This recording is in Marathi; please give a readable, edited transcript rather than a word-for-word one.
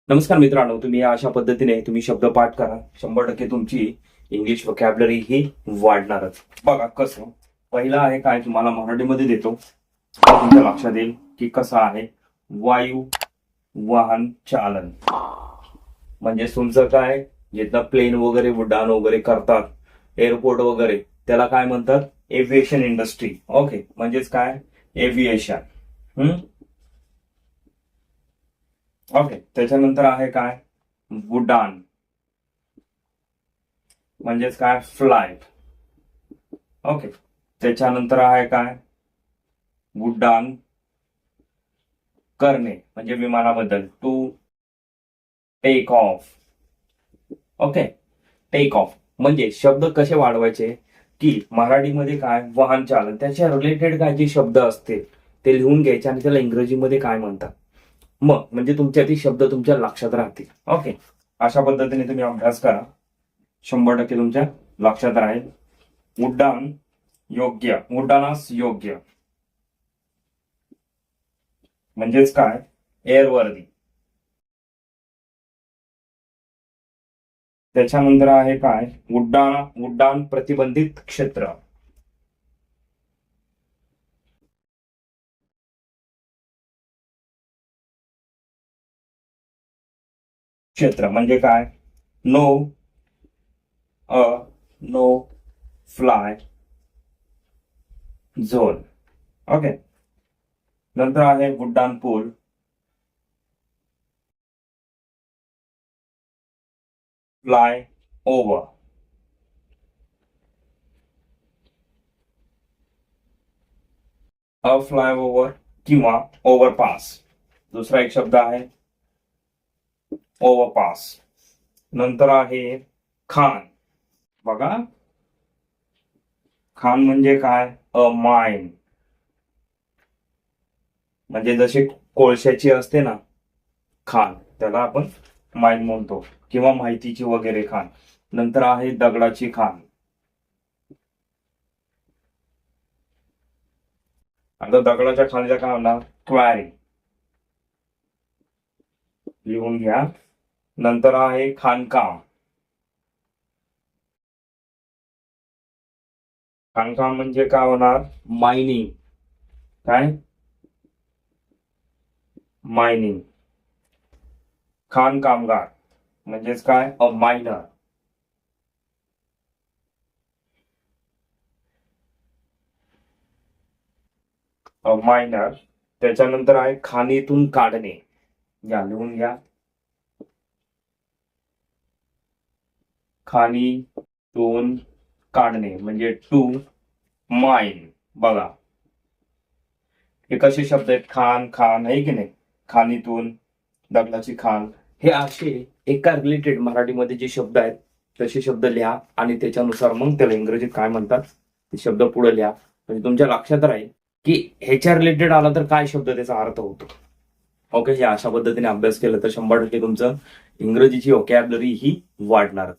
नमस्कार मित्रांनो, तुम्ही अशा पद्धतीने तुम्ही शब्द पाठ करा, 100% तुमची इंग्लिश व्होकॅब्युलरी ही वाढणारच. बघा कसं, पहिला आहे काय, तुम्हाला मराठीमध्ये देतो, तुमच्या लक्षात येईल की कसं आहे. वायू वाहन चालन म्हणजे तुमचं काय, जिथं प्लेन वगैरे उड्डाण वगैरे करतात, एअरपोर्ट वगैरे, त्याला काय म्हणतात, एव्हिएशन इंडस्ट्री. ओके, म्हणजेच काय, एव्हिएशन. ओके, त्याच्यानंतर आहे काय, उड्डाण म्हणजेच काय, फ्लाईट. ओके, त्याच्यानंतर आहे काय, उड्डाण करणे म्हणजे विमानाबद्दल, to take off. Okay, take off म्हणजे शब्द कसे वाढवायचे की मराठीमध्ये काय, वाहन चालन, त्याच्या रिलेटेड काय जे शब्द असते ते लिहून घ्यायचे आणि त्याला इंग्रजीमध्ये काय म्हणतात, मग म्हणजे तुमच्या ती शब्द तुमच्या लक्षात राहतील. ओके, अशा पद्धतीने तुम्ही अभ्यास करा, 100% तुमच्या लक्षात राहील. उड्डाण योग्य, उड्डाणास योग्य म्हणजेच काय, एअरवर्दी. त्याच्यानंतर आहे काय, उड्डाण प्रतिबंधित क्षेत्र. क्षेत्र म्हणजे काय, नो फ्लाय झोन. ओके, नंतर आहे उड्डाण पूल, फ्लाय ओव्हर. फ्लाय ओव्हर किंवा ओव्हरपास. दुसरा एक शब्द आहे ओव्हरपास. नंतर आहे खान. बघा, खान म्हणजे काय, अ माइन म्हणजे जशी कोळशाची असते ना खान, त्याला आपण माइन म्हणतो, किंवा माहितीची वगैरे खान. नंतर आहे दगडाची खान. आता दगडाच्या खाणीचा काय होणार, क्वॅरी, लिहून घ्या. नंतर आहे खाणकाम. खाणकाम म्हणजे काय होणार, मायनिंग. काय, मायनिंग. खाण कामगार म्हणजेच काय, अ मायनर. अ मायनर. त्याच्यानंतर आहे खाणीतून काढणे. या लिहून घ्या, खाणीतून काढणे म्हणजे टू माइन. बघा, हे कसे शब्द आहेत, खान खान आहे की नाही, खाणीतून, दगडाची खान, हे असे एका रिलेटेड मराठीमध्ये जे शब्द आहेत तसे शब्द लिहा आणि त्याच्यानुसार मग त्याला इंग्रजीत काय म्हणतात ते शब्द पुढे लिहा, म्हणजे तुमच्या लक्षात राहील की ह्याच्या रिलेटेड आला तर काय शब्द त्याचा अर्थ होतो. ओके, या अशा पद्धतीने अभ्यास केला तर 100% तुमचं इंग्रजीची व्होकॅब्युलरी ही वाढणार.